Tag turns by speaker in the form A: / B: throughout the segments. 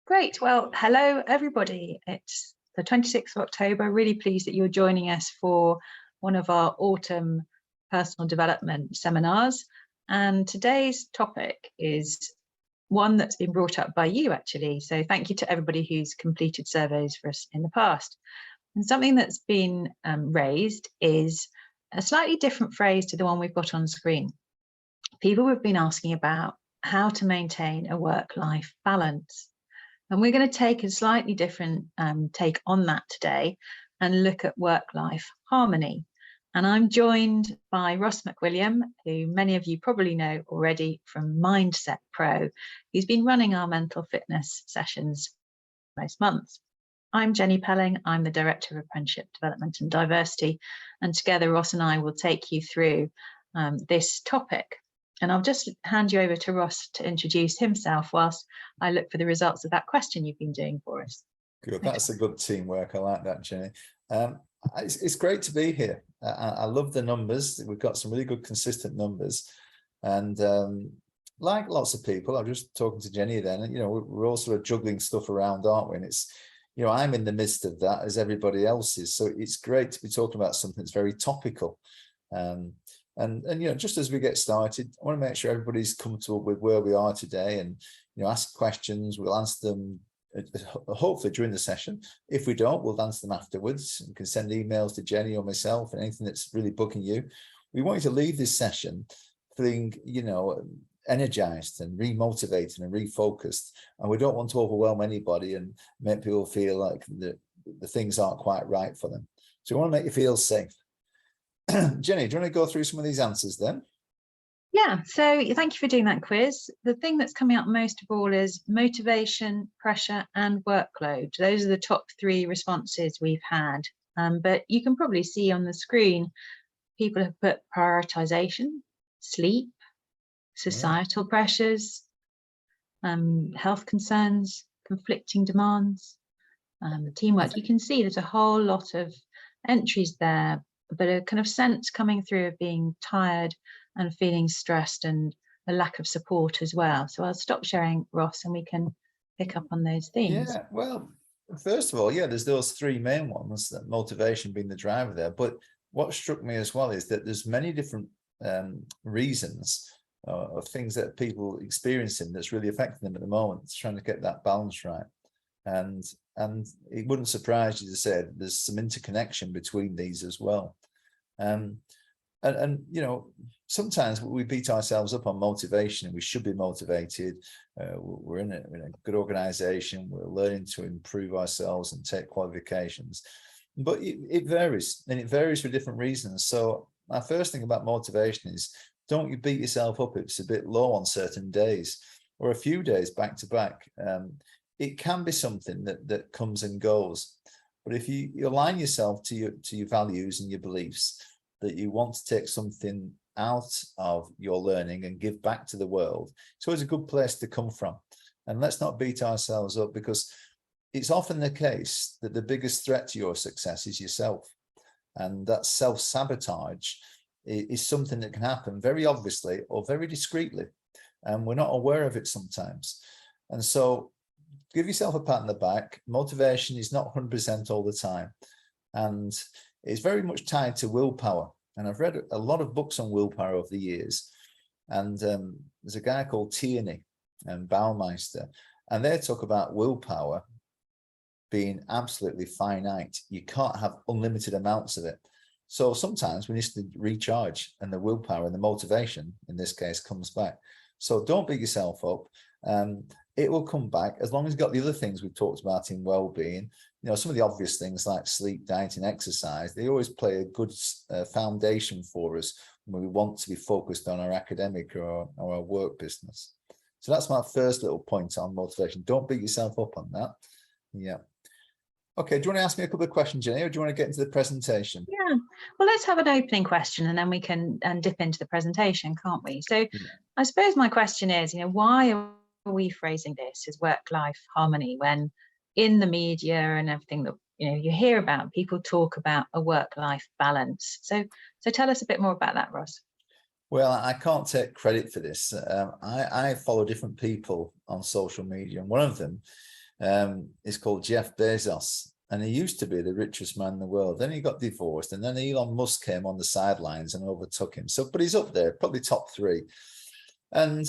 A: Great. Well, hello, everybody. It's the 26th of October. Really pleased that you're joining us for one of our autumn personal development seminars. And today's topic is one that's been brought up by you, actually. So thank you to everybody who's completed surveys for us in the past. And something that's been raised is a slightly different phrase to the one we've got on screen. People have been asking about how to maintain a work-life balance. And we're going to take a slightly different take on that today and look at work-life harmony. And I'm joined by Ross McWilliam, who many of you probably know already from Mindset Pro, who's been running our mental fitness sessions most months. I'm Jenny Pelling. I'm the Director of Apprenticeship Development and Diversity. And together, Ross and I will take you through this topic. And I'll just hand you over to Ross to introduce himself whilst I look for the results of that question you've been doing for us.
B: Good, that's a good teamwork. I like that, Jenny. It's great to be here. I love the numbers. We've got some really good consistent numbers. And like lots of people, I'm just talking to Jenny then, you know, we're all sort of juggling stuff around, aren't we? And it's, you know, I'm in the midst of that as everybody else is. So it's great to be talking about something that's very topical. And you know, just as we get started, I want to make sure everybody's comfortable with where we are today, and you know, ask questions. We'll answer them hopefully during the session. If we don't, we'll answer them afterwards. You can send emails to Jenny or myself and anything that's really bugging you. We want you to leave this session feeling, you know, energized and remotivated and refocused. And we don't want to overwhelm anybody and make people feel like the things aren't quite right for them. So we want to make you feel safe. Jenny, do you want to go through some of these answers then?
A: Yeah, so thank you for doing that quiz. The thing that's coming up most of all is motivation, pressure, and workload. Those are the top three responses we've had. But you can probably see on the screen, people have put prioritization, sleep, societal pressures, health concerns, conflicting demands, teamwork. You can see there's a whole lot of entries there, but a kind of sense coming through of being tired and feeling stressed and a lack of support as well. So I'll stop sharing, Ross, and we can pick up on those themes.
B: Yeah, well, first of all, yeah, there's those three main ones, that motivation being the driver there. But what struck me as well is that there's many different reasons of things that people experiencing that's really affecting them at the moment. It's trying to get that balance right. And it wouldn't surprise you to say that there's some interconnection between these as well. And you know, sometimes we beat ourselves up on motivation. We should be motivated. We're in a good organization. We're learning to improve ourselves and take qualifications. But it varies, and it varies for different reasons. So my first thing about motivation is, don't you beat yourself up if it's a bit low on certain days or a few days back to back. It can be something that comes and goes. But if you align yourself to your values and your beliefs, that you want to take something out of your learning and give back to the world, it's always a good place to come from. And let's not beat ourselves up, because it's often the case that the biggest threat to your success is yourself. And that self-sabotage is something that can happen very obviously or very discreetly. And we're not aware of it sometimes. And so give yourself a pat on the back. Motivation is not 100% all the time. And it's very much tied to willpower. And I've read a lot of books on willpower over the years. And there's a guy called Tierney and Baumeister, and they talk about willpower being absolutely finite. You can't have unlimited amounts of it. So sometimes we need to recharge, and the willpower and the motivation in this case comes back. So don't beat yourself up. It will come back as long as you've got the other things we've talked about in well-being. You know, some of the obvious things like sleep, diet, and exercise, they always play a good foundation for us when we want to be focused on our academic or our work business. So that's my first little point on motivation. Don't beat yourself up on that. Yeah. Okay, do you want to ask me a couple of questions, Jenny, or do you want to get into the presentation?
A: Yeah, well, let's have an opening question and then we can dip into the presentation, can't we? So yeah. I suppose my question is, you know, why are we phrasing this as work-life harmony when in the media and everything that, you know, you hear about, people talk about a work-life balance? So tell us a bit more about that, Ross.
B: Well, I can't take credit for this. I follow different people on social media, and one of them is called Jeff Bezos. And he used to be the richest man in the world. Then he got divorced, and then Elon Musk came on the sidelines and overtook him. So, but he's up there, probably top 3. And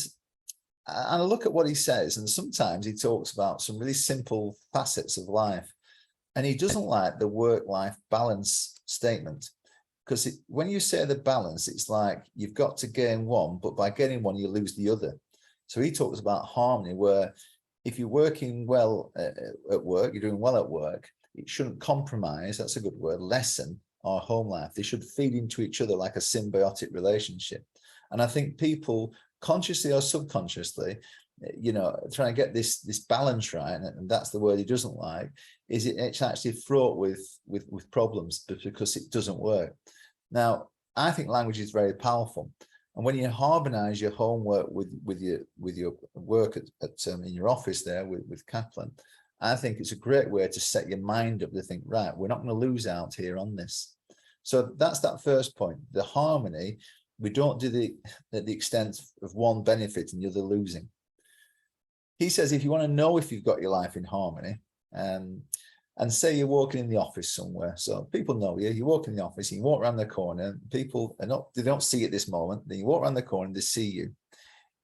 B: I look at what he says, and sometimes he talks about some really simple facets of life. And he doesn't like the work-life balance statement, because when you say the balance, it's like you've got to gain one, but by getting one, you lose the other. So he talks about harmony, where if you're working well at work, you're doing well at work, it shouldn't compromise, that's a good word, lessen our home life. They should feed into each other like a symbiotic relationship. And I think people, consciously or subconsciously, you know, trying to get this balance right, and that's the word he doesn't like, is it's actually fraught with problems because it doesn't work. Now, I think language is very powerful. And when you harmonize your homework with your work in your office there with Kaplan, I think it's a great way to set your mind up to think, right, we're not going to lose out here on this. So that's that first point, the harmony. We don't do the extent of one benefit and the other losing. He says, if you want to know if you've got your life in harmony, and say you're walking in the office somewhere, so people know you, you walk in the office, you walk around the corner, people are not, they don't see you at this moment, then you walk around the corner, they see you.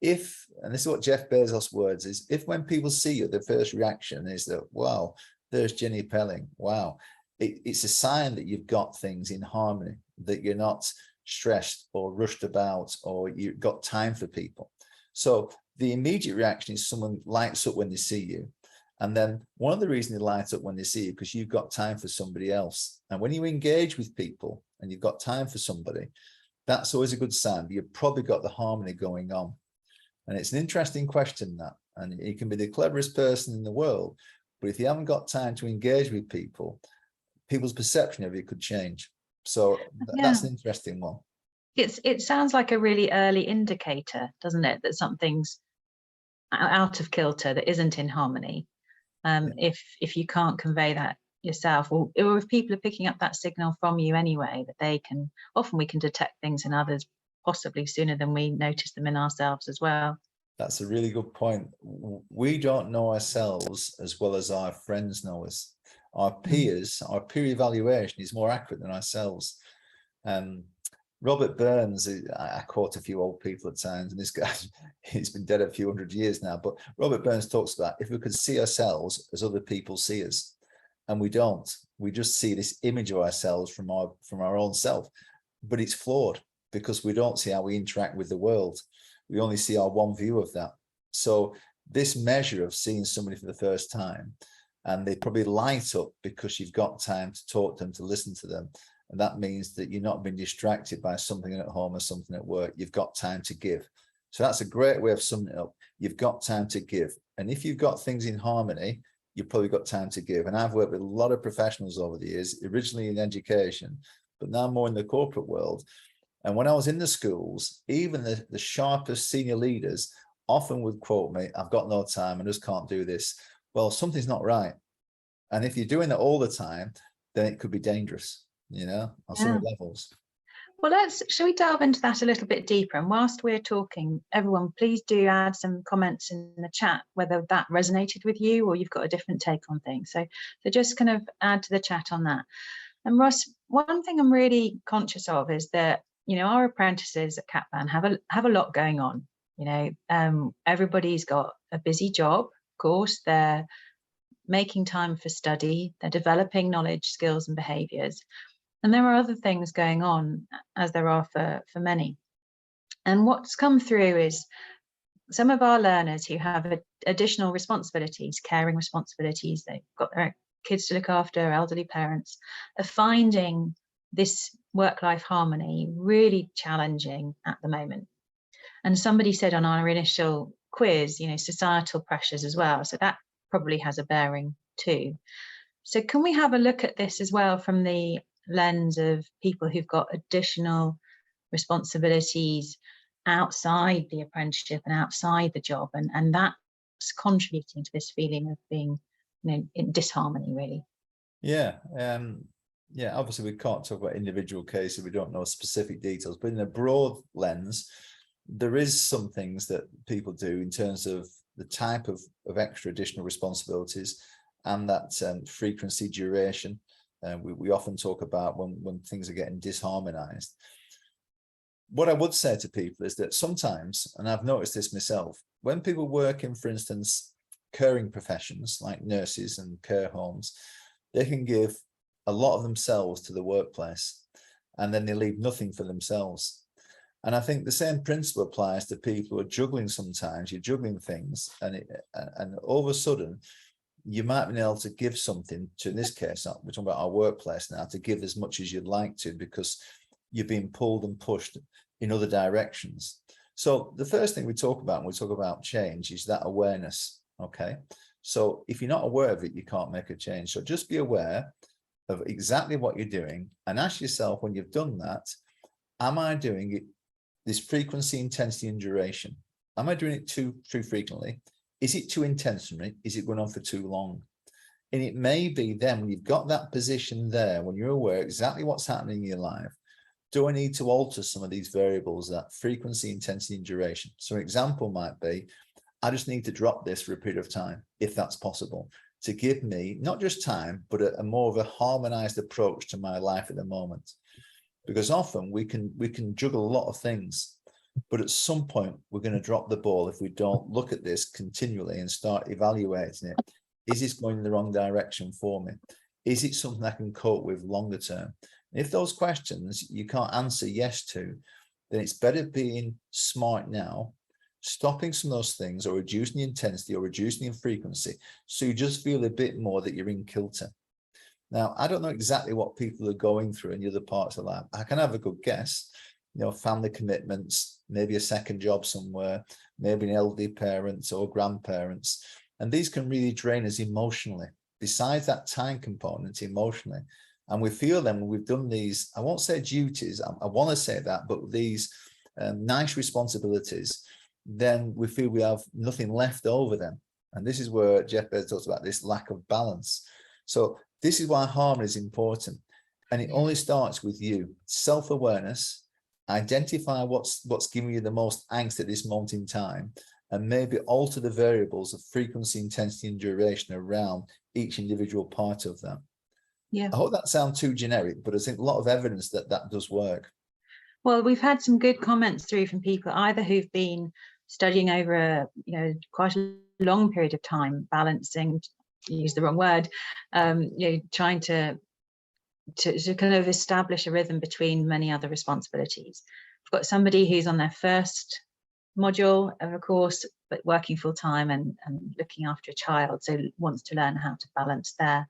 B: If, and this is what Jeff Bezos' words is, if when people see you, the first reaction is that, wow, there's Jenny Pelling, wow, it's a sign that you've got things in harmony, that you're not stressed or rushed about, or you've got time for people. So the immediate reaction is someone lights up when they see you. And then one of the reasons they light up when they see you, because you've got time for somebody else. And when you engage with people and you've got time for somebody, that's always a good sign. You've probably got the harmony going on. And it's an interesting question, that. And you can be the cleverest person in the world, but if you haven't got time to engage with people, people's perception of you could change. So that's an interesting one.
A: It sounds like a really early indicator, doesn't it, that something's out of kilter, that isn't in harmony. If you can't convey that yourself, or if people are picking up that signal from you anyway, that they can, often we can detect things in others possibly sooner than we notice them in ourselves as well.
B: That's a really good point. We don't know ourselves as well as our friends know us. Our peers, our peer evaluation is more accurate than ourselves. Robert Burns, I quote a few old people at times, and this guy, he's been dead a few hundred years now, but Robert Burns talks about if we could see ourselves as other people see us, and we don't. We just see this image of ourselves from our own self, but it's flawed because we don't see how we interact with the world. We only see our one view of that. So this measure of seeing somebody for the first time, and they probably light up because you've got time to talk to them, to listen to them. And that means that you're not being distracted by something at home or something at work. You've got time to give. So that's a great way of summing it up. You've got time to give. And if you've got things in harmony, you've probably got time to give. And I've worked with a lot of professionals over the years, originally in education, but now more in the corporate world. And when I was in the schools, even the sharpest senior leaders often would quote me, I've got no time, I just can't do this. Well, something's not right. And if you're doing that all the time, then it could be dangerous, you know, on some levels.
A: Well, shall we delve into that a little bit deeper? And whilst we're talking, everyone, please do add some comments in the chat, whether that resonated with you or you've got a different take on things. So just kind of add to the chat on that. And Ross, one thing I'm really conscious of is that, you know, our apprentices at Kaplan have a lot going on. You know, everybody's got a busy job. Of course, they're making time for study, they're developing knowledge, skills, and behaviours. And there are other things going on, as there are for many. And what's come through is some of our learners who have additional responsibilities, caring responsibilities, they've got their kids to look after, elderly parents, are finding this work-life harmony really challenging at the moment. And somebody said on our initial quiz, you know, societal pressures as well. So that probably has a bearing too. So can we have a look at this as well from the lens of people who've got additional responsibilities outside the apprenticeship and outside the job, and that's contributing to this feeling of being, you know, in disharmony, really?
B: Yeah, obviously we can't talk about individual cases, we don't know specific details, but in a broad lens, there is some things that people do in terms of the type of extra additional responsibilities, and that frequency, duration. We often talk about when things are getting disharmonized. What I would say to people is that sometimes, and I've noticed this myself, when people work in, for instance, caring professions like nurses and care homes, they can give a lot of themselves to the workplace, and then they leave nothing for themselves. And I think the same principle applies to people who are juggling. Sometimes you're juggling things, and all of a sudden you might be able to give something to, in this case, we're talking about our workplace now, to give as much as you'd like to, because you're being pulled and pushed in other directions. So the first thing we talk about when we talk about change is that awareness. Okay, so if you're not aware of it, you can't make a change. So just be aware of exactly what you're doing, and ask yourself, when you've done that, am I doing it, this frequency, intensity, and duration? Am I doing it too frequently? Is it too intentionally? Is it going on for too long? And it may be then, when you've got that position there, when you're aware exactly what's happening in your life, do I need to alter some of these variables, that frequency, intensity, and duration? So an example might be, I just need to drop this for a period of time, if that's possible, to give me not just time, but a more of a harmonized approach to my life at the moment. Because often we can juggle a lot of things, but at some point we're going to drop the ball if we don't look at this continually and start evaluating it. Is this going in the wrong direction for me? Is it something I can cope with longer term? If those questions you can't answer yes to, then it's better being smart now, stopping some of those things, or reducing the intensity or reducing the frequency, so you just feel a bit more that you're in kilter. Now, I don't know exactly what people are going through in the other parts of life. I can have a good guess, family commitments, maybe a second job somewhere, maybe an elderly parents or grandparents. And these can really drain us emotionally, besides that time component emotionally. And we feel then, when we've done these, I won't say duties, I want to say that, but these nice responsibilities, then we feel we have nothing left over them. And this is where Jeff Bezos talks about this lack of balance. So this is why harmony is important. And it only starts with you. Self-awareness, identify what's giving you the most angst at this moment in time, and maybe alter the variables of frequency, intensity, and duration around each individual part of them.
A: Yeah.
B: I hope that sounds too generic, but I think a lot of evidence that that does work.
A: Well, we've had some good comments through from people either who've been studying over a quite a long period of time, balancing, use the wrong word, trying to kind of establish a rhythm between many other responsibilities. We've got somebody who's on their first module of a course, but working full time and looking after a child, so wants to learn how to balance there.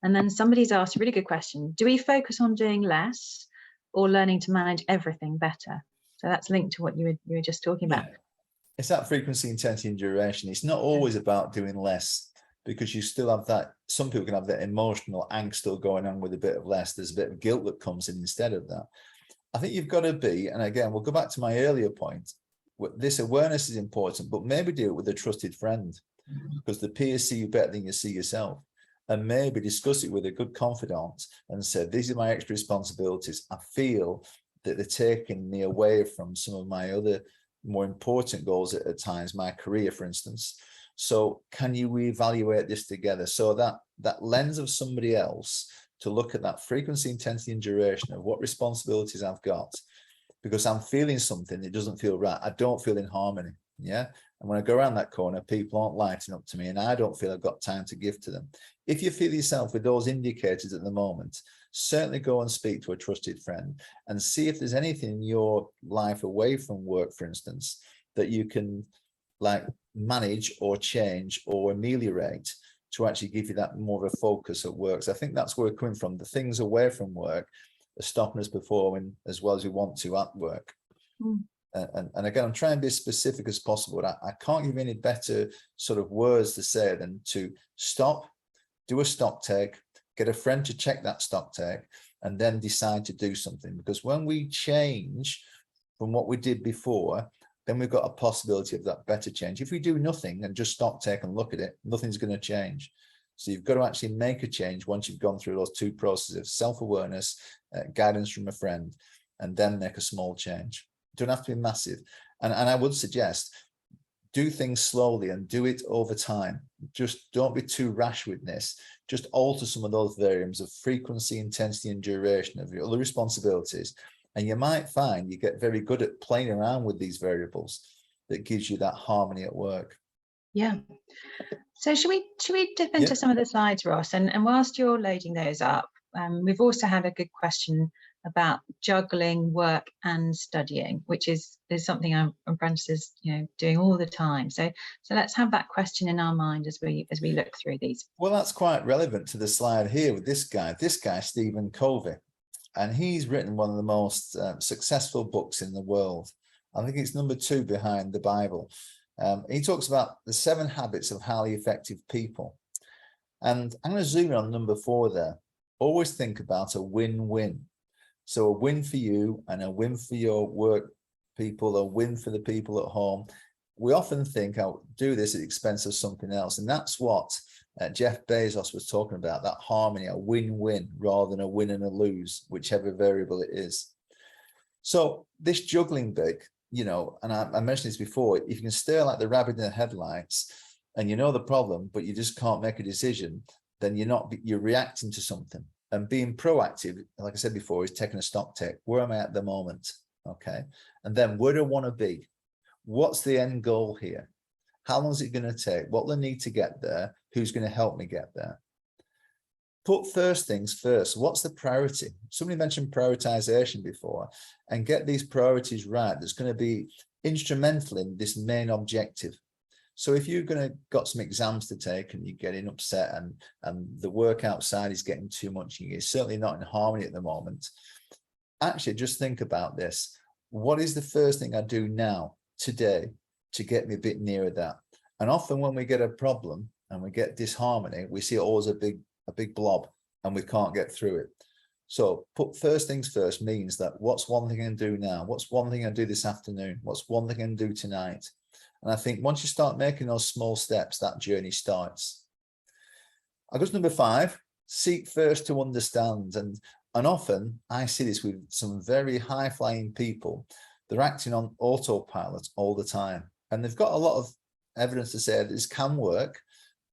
A: And then somebody's asked a really good question: do we focus on doing less or learning to manage everything better? So that's linked to what you were just talking about.
B: It's that frequency, intensity, and duration. It's not always about doing less, because you still have that, some people can have that emotional angst still going on with a bit of less. There's a bit of guilt that comes in instead of that. I think you've got to be, and again, we'll go back to my earlier point, this awareness is important, but maybe do it with a trusted friend, because the peers see you better than you see yourself. And maybe discuss it with a good confidant and say, these are my extra responsibilities. I feel that they're taking me away from some of my other more important goals at times, my career, for instance. So can you reevaluate this together? So that lens of somebody else to look at that frequency, intensity, and duration of what responsibilities I've got, because I'm feeling something that doesn't feel right. I don't feel in harmony. Yeah. And when I go around that corner, people aren't lighting up to me, and I don't feel I've got time to give to them. If you feel yourself with those indicators at the moment, certainly go and speak to a trusted friend and see if there's anything in your life away from work, for instance, that you can manage or change or ameliorate to actually give you that more of a focus at work. So I think that's where we're coming from. The things away from work are stopping us performing as well as we want to at work. And again, I'm trying to be as specific as possible. I can't give any better sort of words to say than to stop, do a stock take, get a friend to check that stock take, and then decide to do something. Because when we change from what we did before, then we've got a possibility of that better change. If we do nothing and just stock take and look at it, nothing's going to change. So you've got to actually make a change once you've gone through those two processes of self-awareness, guidance from a friend, and then make a small change. Don't have to be massive. And I would suggest do things slowly and do it over time. Just don't be too rash with this. Just alter some of those variables of frequency, intensity, and duration of your other responsibilities. And you might find you get very good at playing around with these variables that gives you that harmony at work.
A: Yeah. So should we dip into some of the slides, Ross? And whilst you're loading those up, we've also had a good question about juggling work and studying, which is something our apprentices, doing all the time. So let's have that question in our mind as we look through these.
B: Well, that's quite relevant to the slide here with this guy, Stephen Covey, and he's written one of the most successful books in the world. I think it's number 2 behind the Bible. He talks about the 7 habits of highly effective people. And I'm going to zoom in on number 4 there. Always think about a win-win. So a win for you and a win for your work people, a win for the people at home. We often think, I'll do this at the expense of something else. And that's what Jeff Bezos was talking about, that harmony, a win-win rather than a win and a lose, whichever variable it is. So this juggling bit, and I mentioned this before, if you can stare like the rabbit in the headlights and you know the problem, but you just can't make a decision, then you're reacting to something. And being proactive, like I said before, is taking a stock take. Where am I at the moment? Okay. And then where do I want to be? What's the end goal here? How long is it going to take? What will I need to get there? Who's going to help me get there? Put first things first. What's the priority? Somebody mentioned prioritization before, and get these priorities right. That's going to be instrumental in this main objective. So if you're got some exams to take and you're getting upset and the work outside is getting too much, you're certainly not in harmony at the moment, actually just think about this. What is the first thing I do now, today, to get me a bit nearer that? And often when we get a problem and we get disharmony, we see it always a big blob and we can't get through it. So put first things first means that what's one thing I can do now? What's one thing I do this afternoon? What's one thing I can do tonight? And I think once you start making those small steps, that journey starts. I go to number 5, seek first to understand. And often I see this with some very high flying people. They're acting on autopilot all the time. And they've got a lot of evidence to say that this can work,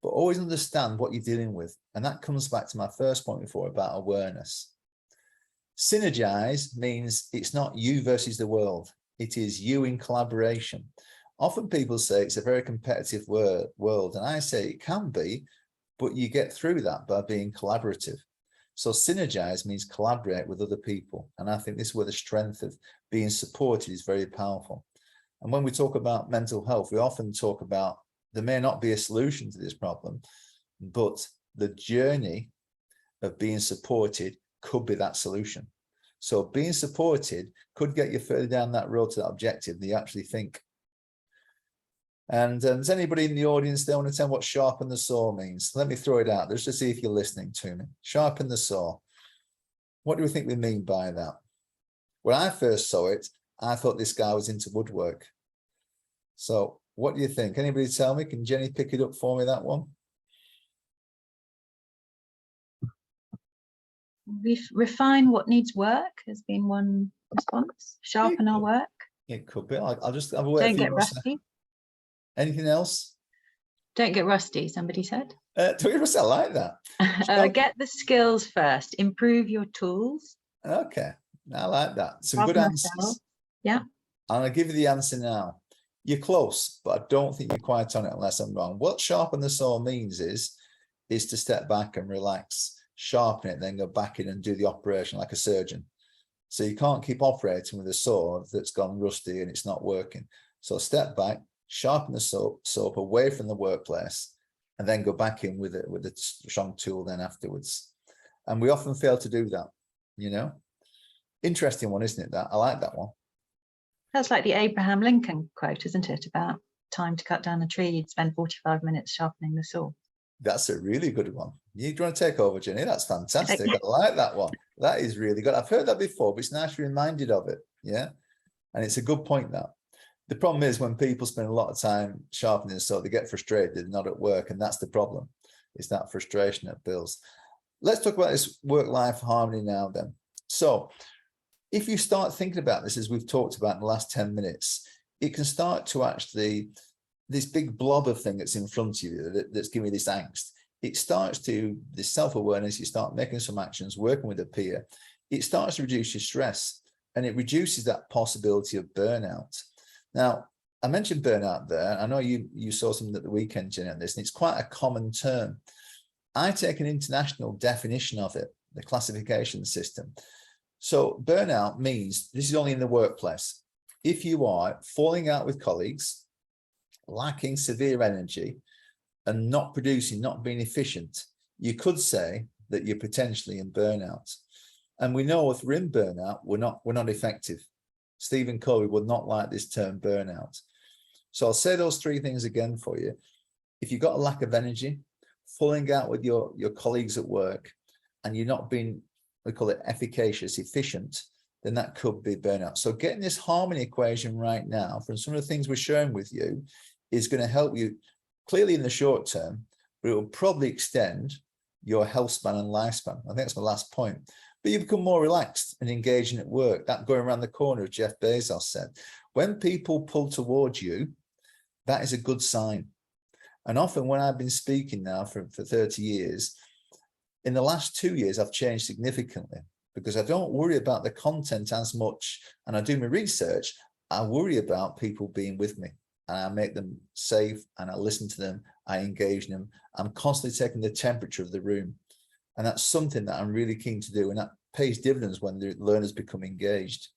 B: but always understand what you're dealing with. And that comes back to my first point before about awareness. Synergize means it's not you versus the world. It is you in collaboration. Often people say it's a very competitive world, and I say it can be, but you get through that by being collaborative. So synergize means collaborate with other people. And I think this is where the strength of being supported is very powerful. And when we talk about mental health, we often talk about there may not be a solution to this problem, but the journey of being supported could be that solution. So being supported could get you further down that road to that objective than you actually think. And does anybody in the audience there want to tell what sharpen the saw means? Let me throw it out. Let's just see if you're listening to me. Sharpen the saw. What do we think we mean by that? When I first saw it, I thought this guy was into woodwork. So what do you think? Anybody tell me? Can Jenny pick it up for me, that one?
A: Refine what needs work has been one response. Sharpen our work.
B: It could be. I'll just have a wait.
A: Don't get rusty.
B: Anything else?
A: Don't get rusty, somebody said.
B: Don't get rusty, I like that.
A: Get the skills first. Improve your tools.
B: Okay, I like that. Some good answers.
A: Yeah.
B: I'm going to give you the answer now. You're close, but I don't think you're quite on it unless I'm wrong. What sharpen the saw means is to step back and relax, sharpen it, then go back in and do the operation like a surgeon. So you can't keep operating with a saw that's gone rusty and it's not working. So step back, sharpen the soap away from the workplace, and then go back in with a strong tool then afterwards. And we often fail to do that, Interesting one, isn't it? That I like that one. That's
A: like the Abraham Lincoln quote, isn't it? About time to cut down a tree, you'd spend 45 minutes sharpening the saw.
B: That's a really good one. You want to take over, Jenny? That's fantastic. I like that one. That is really good. I've heard that before, but it's nice to be reminded of it. Yeah. And it's a good point, that. The problem is when people spend a lot of time sharpening the saw, they get frustrated, they're not at work, and that's the problem. It's that frustration that builds. Let's talk about this work-life harmony now then. So if you start thinking about this, as we've talked about in the last 10 minutes, it can start to actually this big blob of thing that's in front of you that's giving you this angst. It starts to, this self-awareness, you start making some actions, working with a peer, it starts to reduce your stress, and it reduces that possibility of burnout. Now, I mentioned burnout there. I know you saw something at the weekend, Jenny, on this, and it's quite a common term. I take an international definition of it, the classification system. So burnout means, this is only in the workplace, if you are falling out with colleagues, lacking severe energy, and not producing, not being efficient, you could say that you're potentially in burnout. And we know if we're in burnout, we're not effective. Stephen Covey would not like this term burnout. So I'll say those three things again for you. If you've got a lack of energy, falling out with your colleagues at work, and you're not being, we call it efficacious, efficient, then that could be burnout. So getting this harmony equation right now from some of the things we're sharing with you is going to help you clearly in the short term, but it will probably extend your health span and lifespan. I think that's my last point. But you become more relaxed and engaging at work. That going around the corner, as Jeff Bezos said. When people pull towards you, that is a good sign. And often when I've been speaking now for 30 years, in the last 2 years, I've changed significantly because I don't worry about the content as much. And I do my research. I worry about people being with me, and I make them safe, and I listen to them. I engage them. I'm constantly taking the temperature of the room. And that's something that I'm really keen to do. And that pays dividends when the learners become engaged.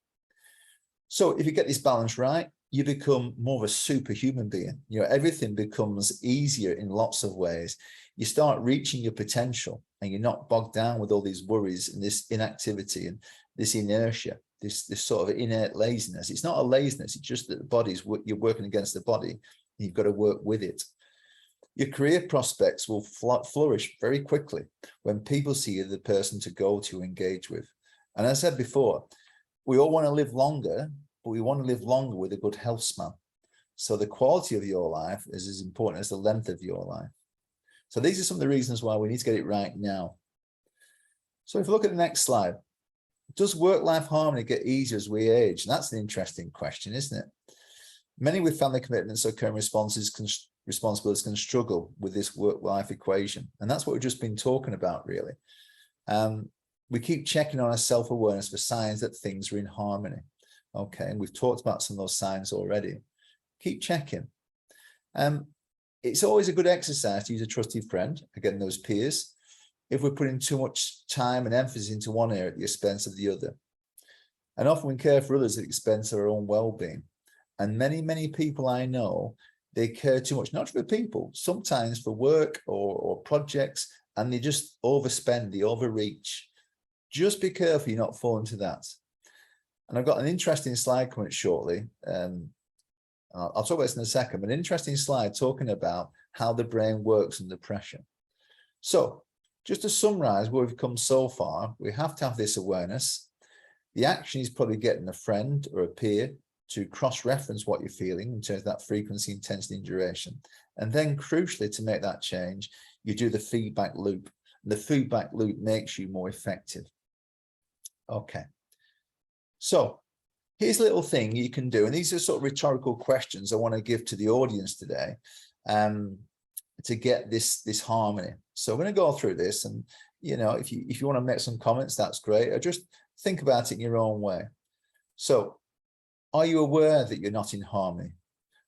B: So if you get this balance right, you become more of a superhuman being. You know, everything becomes easier in lots of ways. You start reaching your potential, and you're not bogged down with all these worries and this inactivity and this inertia, this sort of innate laziness. It's not a laziness. It's just that the body's, you're working against the body, and you've got to work with it. Your career prospects will flourish very quickly when people see you the person to go to engage with. And as I said before, we all want to live longer, but we want to live longer with a good health span. So the quality of your life is as important as the length of your life. So these are some of the reasons why we need to get it right now. So if you look at the next slide, does work-life harmony get easier as we age? And that's an interesting question, isn't it? Many with family commitments or current responsibilities can struggle with this work-life equation. And that's what we've just been talking about, really. We keep checking on our self-awareness for signs that things are in harmony. Okay, and we've talked about some of those signs already. Keep checking. It's always a good exercise to use a trusted friend, again, those peers, if we're putting too much time and emphasis into one area at the expense of the other. And often we care for others at the expense of our own well-being. And many, many people I know, they care too much, not for people, sometimes for work or projects, and they just overspend, they overreach. Just be careful you're not falling to that. And I've got an interesting slide coming shortly. I'll talk about this in a second, but an interesting slide talking about how the brain works under pressure. So just to summarize where we've come so far, we have to have this awareness. The action is probably getting a friend or a peer to cross-reference what you're feeling in terms of that frequency, intensity, and duration. And then crucially, to make that change, you do the feedback loop. The feedback loop makes you more effective. Okay. So here's a little thing you can do. And these are sort of rhetorical questions I want to give to the audience today to get this harmony. So we're going to go through this. And, you know, if you want to make some comments, that's great. Or just think about it in your own way. So, are you aware that you're not in harmony?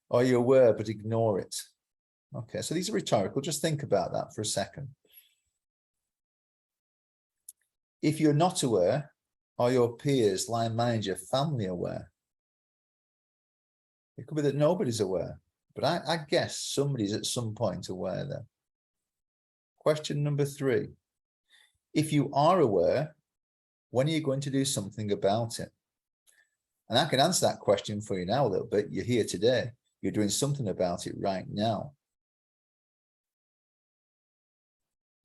B: Are you aware but ignore it? Okay, so these are rhetorical. Just think about that for a second. If you're not aware, are your peers, line manager, family aware? It could be that nobody's aware, but I guess somebody's at some point aware then. Question number 3. If you are aware, when are you going to do something about it? And I can answer that question for you now a little bit. You're here today. You're doing something about it right now.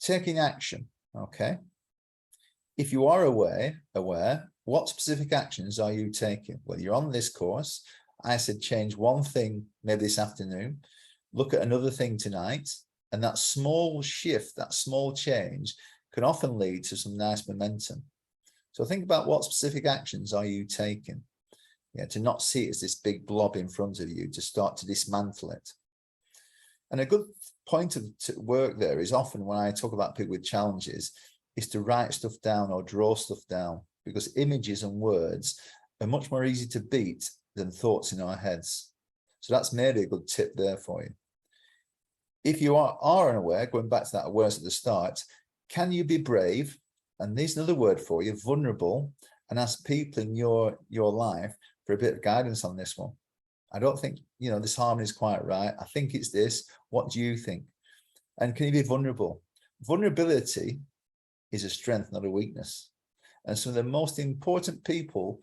B: Taking action, okay? If you are aware, what specific actions are you taking? Well, you're on this course. I said change one thing maybe this afternoon, look at another thing tonight, and that small shift, that small change can often lead to some nice momentum. So think about what specific actions are you taking? Yeah, to not see it as this big blob in front of you, to start to dismantle it. And a good point of work there is often when I talk about people with challenges is to write stuff down or draw stuff down, because images and words are much more easy to beat than thoughts in our heads. So that's maybe a good tip there for you. If you are unaware, going back to that awareness at the start, can you be brave? And there's another word for you, vulnerable, and ask people in your life for a bit of guidance on this one. I don't think, you know, this harmony is quite right. I think it's this. What do you think? And can you be vulnerable? Vulnerability is a strength, not a weakness. And some of the most important people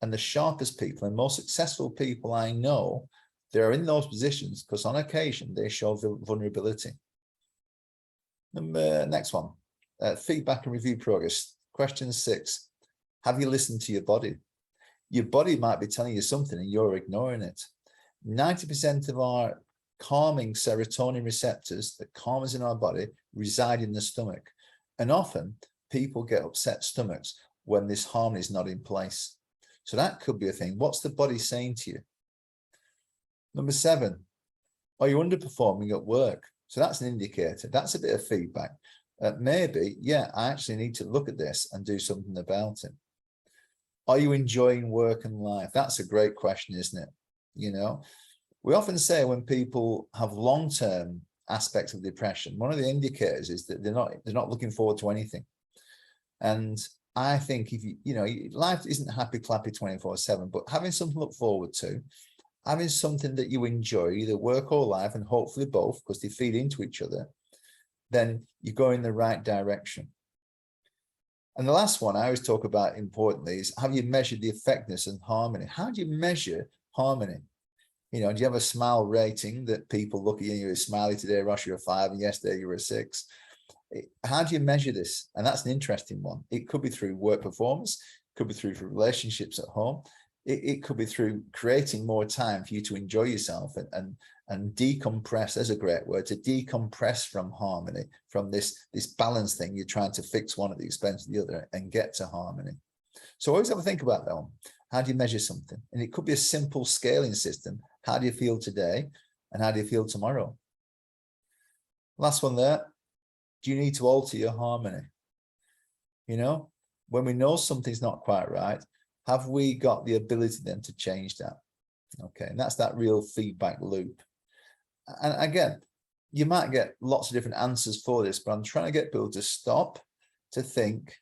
B: and the sharpest people and most successful people I know, they're in those positions because on occasion they show vulnerability. Next one, feedback and review progress. Question 6, have you listened to your body? Your body might be telling you something and you're ignoring it. 90% of our calming serotonin receptors that calm us in our body reside in the stomach. And often people get upset stomachs when this harmony is not in place. So that could be a thing. What's the body saying to you? Number 7, are you underperforming at work? So that's an indicator. That's a bit of feedback. Maybe, yeah, I actually need to look at this and do something about it. Are you enjoying work and life? That's a great question, isn't it? You know, we often say when people have long-term aspects of depression, one of the indicators is that they're not looking forward to anything. And I think if you know, life isn't happy clappy 24/7, but having something to look forward to, having something that you enjoy, either work or life, and hopefully both, because they feed into each other, then you go in the right direction. And the last one I always talk about importantly is, have you measured the effectiveness and harmony? How do you measure harmony? You know, do you have a smile rating that people look at you, you're smiley today, Ross, you're a 5, and yesterday you were a 6? How do you measure this? And that's an interesting one. It could be through work performance, could be through relationships at home. It could be through creating more time for you to enjoy yourself and decompress. There's a great word, to decompress from harmony, from this balance thing. You're trying to fix one at the expense of the other and get to harmony. So always have a think about that one. How do you measure something? And it could be a simple scaling system. How do you feel today? And how do you feel tomorrow? Last one there. Do you need to alter your harmony? You know, when we know something's not quite right, have we got the ability then to change that? Okay, and that's that real feedback loop. And again, you might get lots of different answers for this, but I'm trying to get people to stop, to think,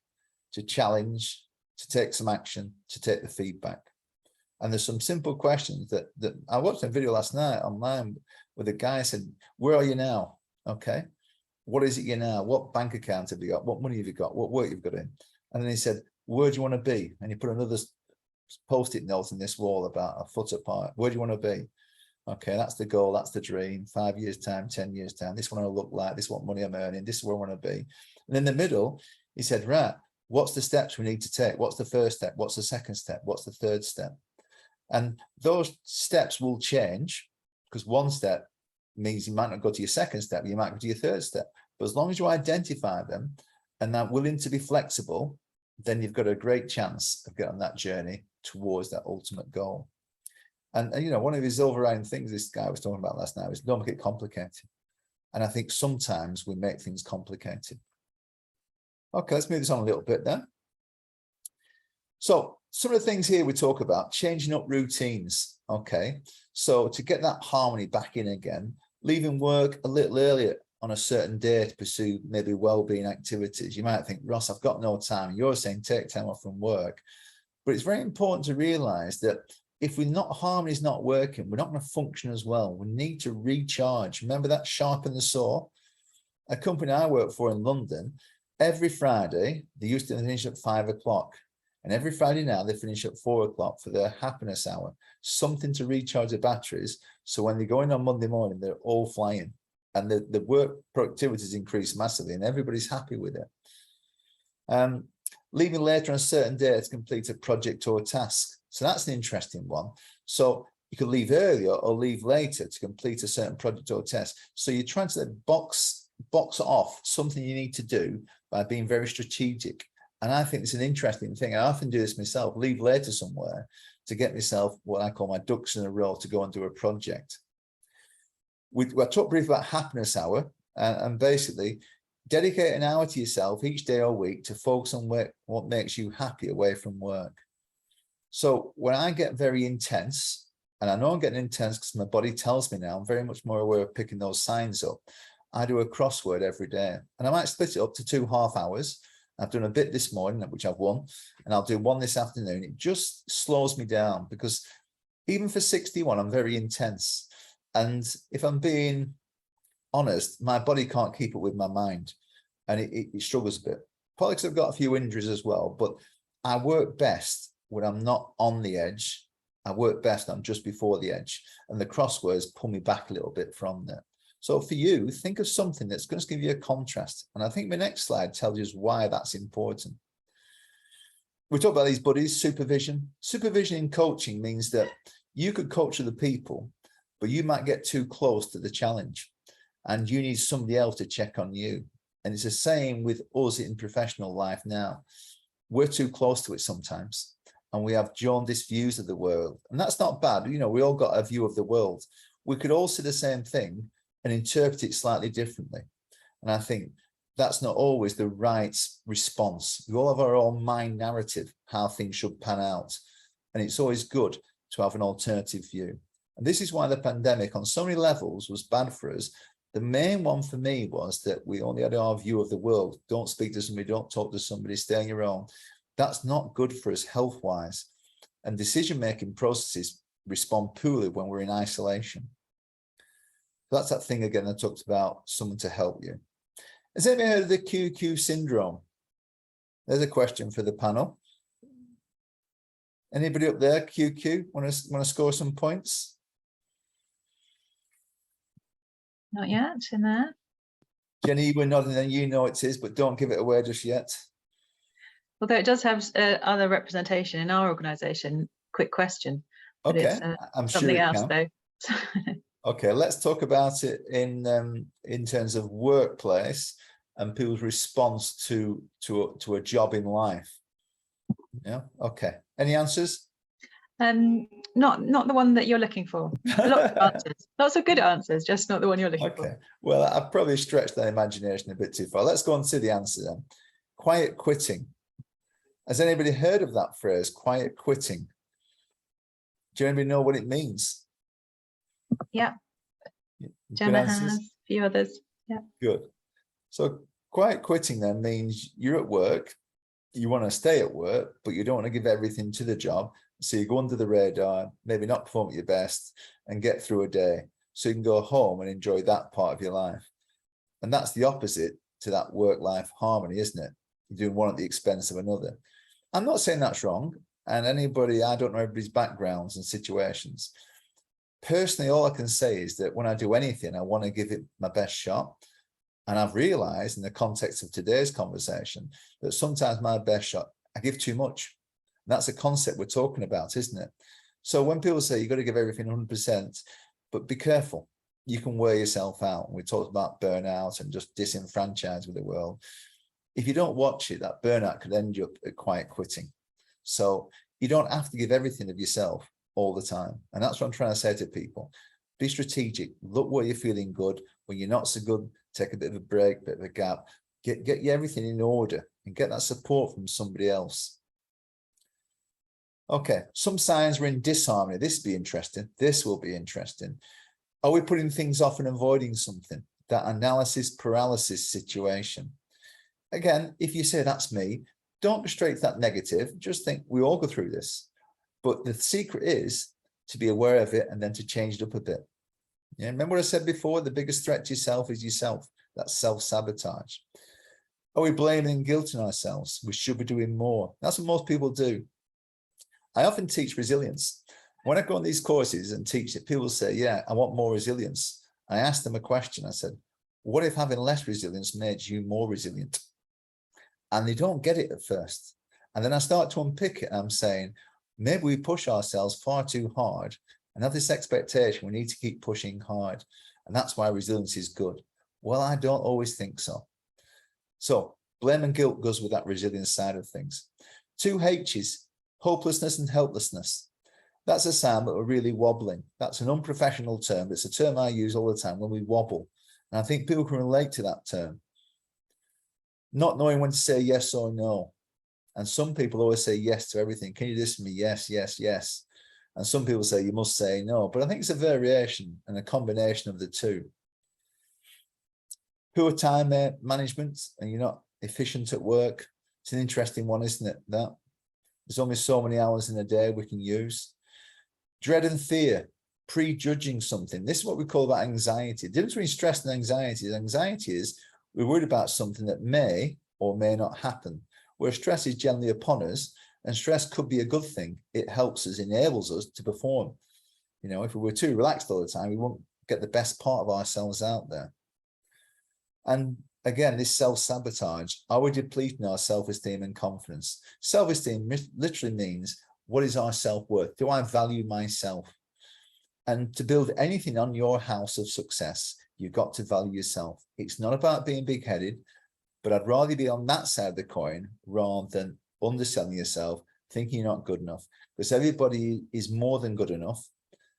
B: to challenge, to take some action, to take the feedback. And there's some simple questions that I watched a video last night online where the guy said, where are you now? Okay, what is it you now? What bank account have you got? What money have you got? What work you've got in? And then he said, where do you want to be? And he put another post-it note in this wall about a foot apart. Where do you want to be? Okay, that's the goal, that's the dream. 5 years time, 10 years time, this is what I look like, this is what money I'm earning, this is where I want to be. And in the middle, he said, right, what's the steps we need to take? What's the first step? What's the second step? What's the third step? And those steps will change, because one step means you might not go to your second step, you might go to your third step. But as long as you identify them and are willing to be flexible, then you've got a great chance of getting on that journey towards that ultimate goal. And you know, one of his overriding things this guy was talking about last night was don't make it complicated. And I think sometimes we make things complicated. Okay, let's move this on a little bit then. So some of the things here we talk about, changing up routines. Okay, so to get that harmony back in again, leaving work a little earlier on a certain day to pursue maybe well-being activities. You might think, Ross, I've got no time. You're saying take time off from work. But it's very important to realize that if harmony is not working, we're not going to function as well. We need to recharge. Remember that sharpen the saw? A company I work for in London, every Friday, they used to finish at 5 o'clock. And every Friday now they finish at 4 o'clock for their happiness hour, something to recharge the batteries. So when they go in on Monday morning, they're all flying. And the work productivity has increased massively and everybody's happy with it. Leaving later on a certain day to complete a project or a task. So that's an interesting one. So you could leave earlier or leave later to complete a certain project or test. So you're trying to box off something you need to do by being very strategic. And I think it's an interesting thing. I often do this myself, leave later somewhere to get myself what I call my ducks in a row to go and do a project. I talked briefly about happiness hour, and basically dedicate an hour to yourself each day or week to focus on what makes you happy away from work. So when I get very intense, and I know I'm getting intense because my body tells me now, I'm very much more aware of picking those signs up. I do a crossword every day, and I might split it up to 2.5 hours. I've done a bit this morning, which I've won, and I'll do one this afternoon. It just slows me down, because even for 61, I'm very intense. And if I'm being honest, my body can't keep up with my mind, and it struggles a bit. Probably because I've got a few injuries as well, but I work best when I'm not on the edge. I work best when I'm just before the edge, and the crosswords pull me back a little bit from there. So for you, think of something that's going to give you a contrast. And I think my next slide tells you why that's important. We talk about these buddies, supervision. Supervision in coaching means that you could coach other people, but you might get too close to the challenge, and you need somebody else to check on you. And it's the same with us in professional life now. We're too close to it sometimes, and we have jaundiced views of the world. And that's not bad. You know, we all got a view of the world. We could all see the same thing and interpret it slightly differently. And I think that's not always the right response. We all have our own mind narrative, how things should pan out. And it's always good to have an alternative view. And this is why the pandemic on so many levels was bad for us. The main one for me was that we only had our view of the world. Don't speak to somebody, don't talk to somebody, stay on your own. That's not good for us health-wise. And decision-making processes respond poorly when we're in isolation. That's that thing again I talked about, someone to help you. Has anybody heard of the QQ syndrome? There's a question for the panel. Anybody up there, QQ, want to score some points?
A: Not yet in there.
B: Jenny, we're nodding, and you know it is, but don't give it away just yet.
A: Although it does have other representation in our organisation. Quick question.
B: Okay, I'm sure
A: something
B: it
A: else
B: can.
A: though.
B: Okay, let's talk about it in terms of workplace and people's response to a job in life. Yeah. Okay. Any answers?
A: Not the one that you're looking for. Lots of answers, lots of good answers, just not the one you're looking for.
B: Okay. Well, I've probably stretched that imagination a bit too far. Let's go on to the answer then. Quiet quitting. Has anybody heard of that phrase, quiet quitting? Do anybody know what it means?
A: Yeah. Gemma has, a few others. Yeah.
B: Good. So quiet quitting then means you're at work, you want to stay at work, but you don't want to give everything to the job. So you go under the radar, maybe not perform at your best, and get through a day. So you can go home and enjoy that part of your life. And that's the opposite to that work-life harmony, isn't it? You're doing one at the expense of another. I'm not saying that's wrong. And anybody, I don't know everybody's backgrounds and situations. Personally, all I can say is that when I do anything, I want to give it my best shot. And I've realized in the context of today's conversation that sometimes my best shot, I give too much. And that's a concept we're talking about, isn't it? So when people say you've got to give everything 100%, but be careful, you can wear yourself out. And we talked about burnout and just disenfranchised with the world. If you don't watch it, that burnout could end you up at quiet quitting. So you don't have to give everything of yourself all the time. And that's what I'm trying to say to people. Be strategic. Look where you're feeling good. When you're not so good, take a bit of a break, bit of a gap. Get everything in order and get that support from somebody else. Okay, some signs we're in disharmony. This will be interesting. This will be interesting. Are we putting things off and avoiding something? That analysis paralysis situation. Again, if you say that's me, don't go straight to that negative. Just think we all go through this. But the secret is to be aware of it and then to change it up a bit. Yeah, remember what I said before? The biggest threat to yourself is yourself. That's self-sabotage. Are we blaming and guilting ourselves? We should be doing more. That's what most people do. I often teach resilience. When I go on these courses and teach it, people say, yeah, I want more resilience. I asked them a question. I said, what if having less resilience made you more resilient? And they don't get it at first. And then I start to unpick it. And I'm saying, maybe we push ourselves far too hard and have this expectation we need to keep pushing hard. And that's why resilience is good. Well, I don't always think so. So blame and guilt goes with that resilience side of things. 2 H's, hopelessness and helplessness. That's a sign that we're really wobbling. That's an unprofessional term. It's a term I use all the time when we wobble. And I think people can relate to that term. Not knowing when to say yes or no. And some people always say yes to everything. Can you do this for me? Yes, yes, yes. And some people say you must say no. But I think it's a variation and a combination of the two. Poor time management, and you're not efficient at work. It's an interesting one, isn't it? That there's only so many hours in a day we can use. Dread and fear, prejudging something. This is what we call that anxiety. The difference between stress and anxiety is we're worried about something that may or may not happen, where stress is generally upon us, and stress could be a good thing. It helps us, enables us to perform. You know, if we were too relaxed all the time, we won't get the best part of ourselves out there. And again, this self-sabotage, are we depleting our self-esteem and confidence? Self-esteem literally means, what is our self-worth? Do I value myself? And to build anything on your house of success, you've got to value yourself. It's not about being big-headed, but I'd rather be on that side of the coin rather than underselling yourself, thinking you're not good enough, because everybody is more than good enough.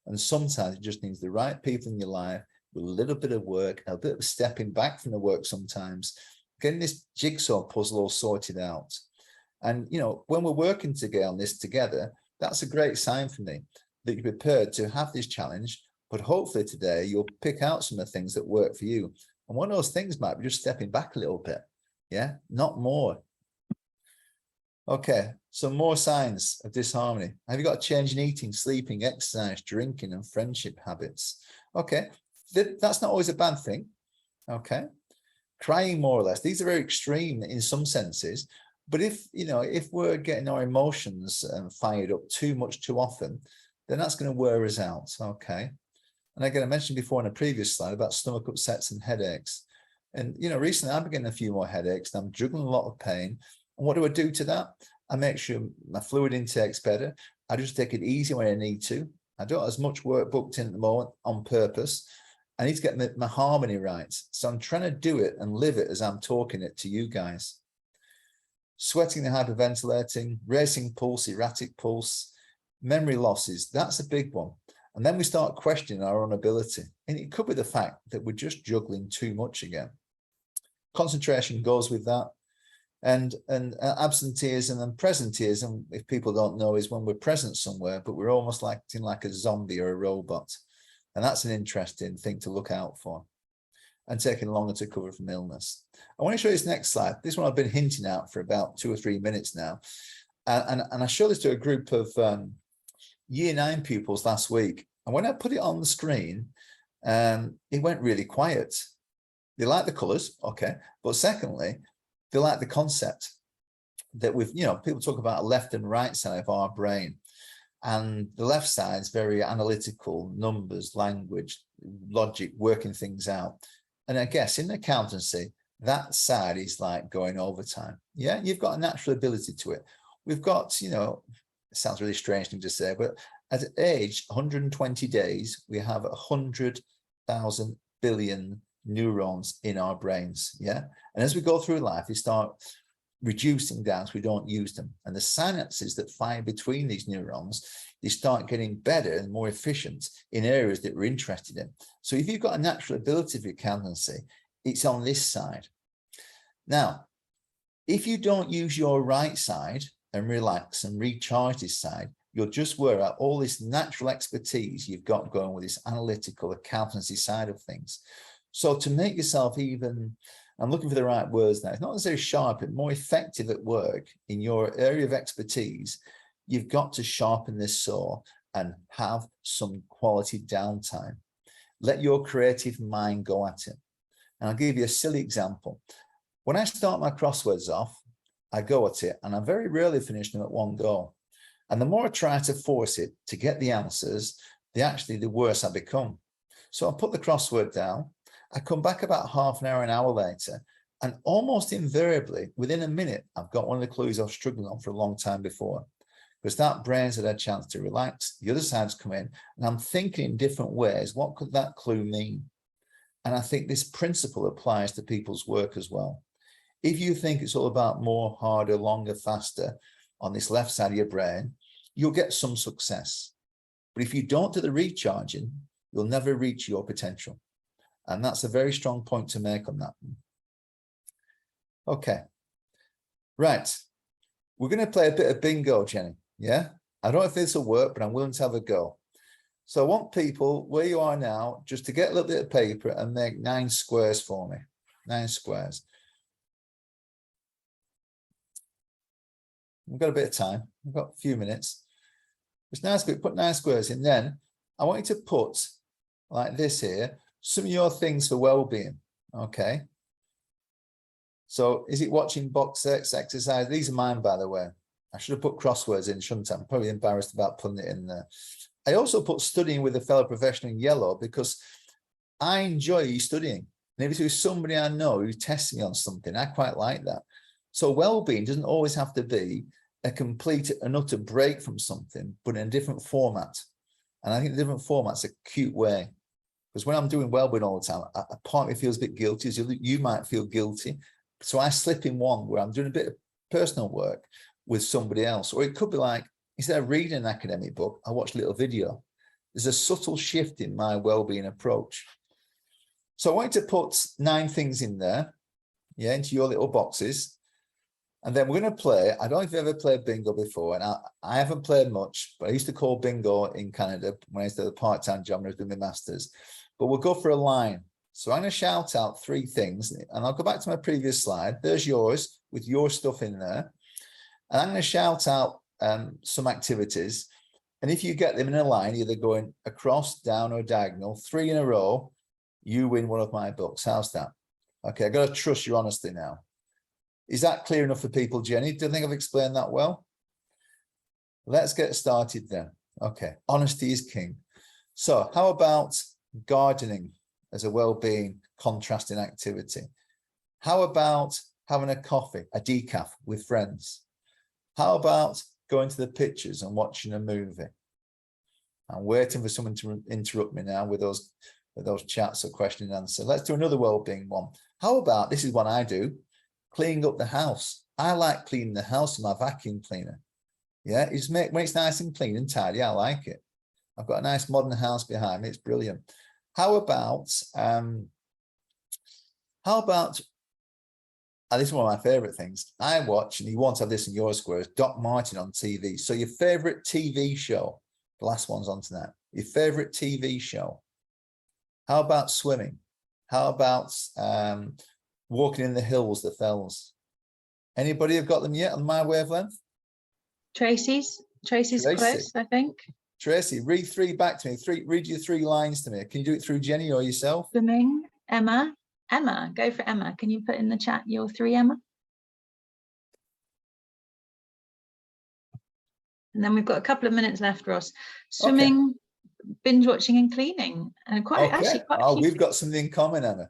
B: And sometimes it just needs the right people in your life, with a little bit of work, a bit of stepping back from the work sometimes, getting this jigsaw puzzle all sorted out. And, you know, when we're working together on this together, that's a great sign for me that you're prepared to have this challenge, but hopefully today you'll pick out some of the things that work for you. And one of those things might be just stepping back a little bit. Yeah, not more. Okay, some more signs of disharmony. Have you got a change in eating, sleeping, exercise, drinking, and friendship habits? Okay, that's not always a bad thing. Okay, crying more or less. These are very extreme in some senses, but if we're getting our emotions fired up too much too often, then that's going to wear us out. Okay, and again, I mentioned before in a previous slide about stomach upsets and headaches. And recently I'm getting a few more headaches, and I'm juggling a lot of pain. And what do I do to that? I make sure my fluid intake's better. I just take it easy when I need to. I don't have as much work booked in at the moment on purpose. I need to get my harmony right. So I'm trying to do it and live it as I'm talking it to you guys. Sweating and hyperventilating, racing pulse, erratic pulse, memory losses, that's a big one. And then we start questioning our own ability. And it could be the fact that we're just juggling too much again. Concentration goes with that. And absenteeism and presenteeism, if people don't know, is when we're present somewhere, but we're almost acting like a zombie or a robot. And that's an interesting thing to look out for, and taking longer to recover from illness. I want to show you this next slide. This one I've been hinting at for about 2 or 3 minutes now. And I showed this to a group of Year 9 pupils last week. And when I put it on the screen, it went really quiet. They like the colors, okay. But secondly, they like the concept that people talk about a left and right side of our brain. And the left side is very analytical, numbers, language, logic, working things out. And I guess in accountancy, that side is like going overtime. Yeah, you've got a natural ability to it. We've got, it sounds really strange thing to say, but at age 120 days, we have 100,000 billion neurons in our brains. Yeah. And as we go through life, we start reducing down so we don't use them. And the synapses that fire between these neurons, they start getting better and more efficient in areas that we're interested in. So if you've got a natural ability for accountancy, it's on this side. Now, if you don't use your right side and relax and recharge this side, you'll just wear out all this natural expertise you've got going with this analytical accountancy side of things. So to make yourself even, I'm looking for the right words now, it's not necessarily sharp, but more effective at work in your area of expertise, you've got to sharpen this saw and have some quality downtime. Let your creative mind go at it. And I'll give you a silly example. When I start my crosswords off, I go at it and I very rarely finish them at one go. And the more I try to force it to get the answers, the worse I become. So I put the crossword down, I come back about half an hour later, and almost invariably, within a minute, I've got one of the clues I've struggled on for a long time before. Because that brain's had a chance to relax, the other side's come in, and I'm thinking in different ways, what could that clue mean? And I think this principle applies to people's work as well. If you think it's all about more, harder, longer, faster on this left side of your brain, you'll get some success. But if you don't do the recharging, you'll never reach your potential. And that's a very strong point to make on that. Okay. Right. We're going to play a bit of bingo, Jenny. Yeah. I don't know if this will work, but I'm willing to have a go. So I want people where you are now just to get a little bit of paper and make 9 squares for me. 9 squares. We've got a bit of time. We've got a few minutes. It's nice, but put 9 squares in. Then I want you to put, like this here, some of your things for well-being. Okay. So is it watching box sets, exercise? These are mine, by the way. I should have put crosswords in, shouldn't I? I'm probably embarrassed about putting it in there. I also put studying with a fellow professional in yellow because I enjoy studying. And if it's with somebody I know who tests me on something, I quite like that. So well-being doesn't always have to be a complete and utter break from something, but in a different format. And I think the different format's a cute way. Because when I'm doing well-being all the time, a part of me feels a bit guilty, as you might feel guilty. So I slip in one where I'm doing a bit of personal work with somebody else. Or it could be like, instead of reading an academic book, I watch a little video. There's a subtle shift in my well-being approach. So I want you to put 9 things in there, yeah, into your little boxes. And then we're going to play. I don't know if you've ever played bingo before, and I haven't played much, but I used to call bingo in Canada when I used to have a part-time job when I was doing my master's. But we'll go for a line. So I'm going to shout out 3 things, and I'll go back to my previous slide. There's yours with your stuff in there. And I'm going to shout out some activities. And if you get them in a line, either going across, down, or diagonal, 3 in a row, you win one of my books. How's that? Okay, I've got to trust your honesty now. Is that clear enough for people, Jenny? Do you think I've explained that well? Let's get started then. Okay, honesty is king. So how about gardening as a well-being contrasting activity? How about having a coffee, a decaf with friends? How about going to the pictures and watching a movie? I'm waiting for someone to interrupt me now with those chats or question and answer. Let's do another well-being one. How about, this is what I do, cleaning up the house. I like cleaning the house with my vacuum cleaner. Yeah, it just when it's nice and clean and tidy, I like it. I've got a nice modern house behind me. It's brilliant. How about and this is one of my favorite things. I watch, and you won't have this in your squares, Doc Martin on TV. So your favorite TV show, the last one's on tonight. Your favorite TV show. How about swimming? How about walking in the hills, the fells? Anybody have got them yet on my wavelength?
A: Tracy's close, I think.
B: Tracy, read 3 back to me. Read your 3 lines to me. Can you do it through Jenny or yourself?
A: Swimming, Emma, go for Emma. Can you put in the chat your 3, Emma? And then we've got a couple of minutes left, Ross. Swimming, okay. Binge watching and cleaning. And quite
B: we've got something in common, Emma.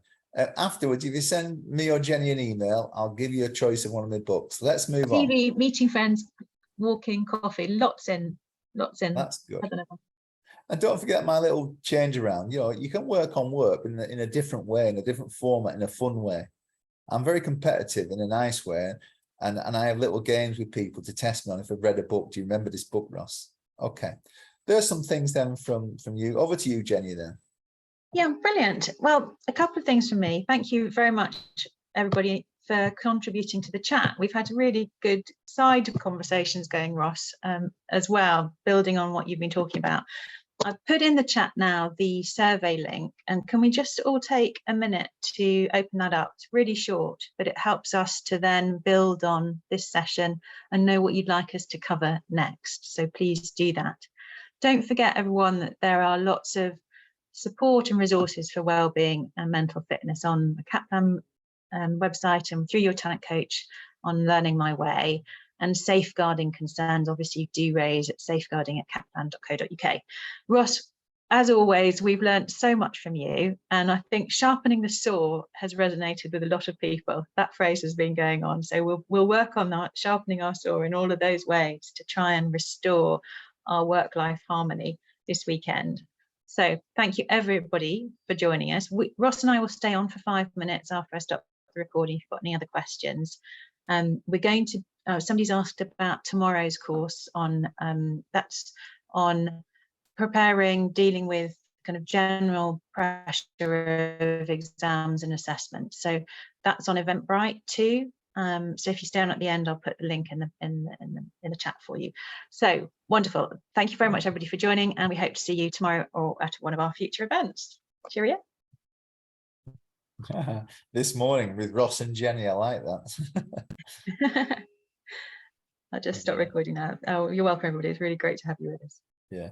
B: Afterwards, if you send me or Jenny an email, I'll give you a choice of one of my books. Let's move on.
A: TV, meeting friends, walking, coffee, lots in.
B: That's good. And don't forget my little change around. You know, you can work on work in a different way, in a different format, in a fun way. I'm very competitive in a nice way. And I have little games with people to test me on if I've read a book. Do you remember this book, Ross? Okay. There's some things then from you. Over to you, Jenny, then.
A: Yeah, brilliant. Well, a couple of things from me. Thank you very much, everybody, for contributing to the chat. We've had really good side conversations going, Ross, as well, building on what you've been talking about. I've put in the chat now the survey link, and can we just all take a minute to open that up? It's really short, but it helps us to then build on this session and know what you'd like us to cover next. So please do that. Don't forget, everyone, that there are lots of support and resources for wellbeing and mental fitness on the Kaplan website and through your talent coach on Learning My Way. And safeguarding concerns, obviously, do raise at safeguarding@kaplan.co.uk. Ross, as always, we've learned so much from you, and I think sharpening the saw has resonated with a lot of people. That phrase has been going on, so we'll work on that, sharpening our saw in all of those ways to try and restore our work-life harmony this weekend. So thank you, everybody, for joining us. Ross and I will stay on for 5 minutes after I stop the recording if you've got any other questions. We're going to somebody's asked about tomorrow's course on that's on preparing, dealing with kind of general pressure of exams and assessments. So that's on Eventbrite too. So if you stay on at the end, I'll put the link in the chat for you. So wonderful. Thank you very much, everybody, for joining, and we hope to see you tomorrow or at one of our future events. Cheerio.
B: This morning with Ross and Jenny, I like that.
A: I'll just stop recording now. Oh, you're welcome, everybody. It's really great to have you with us.
B: Yeah.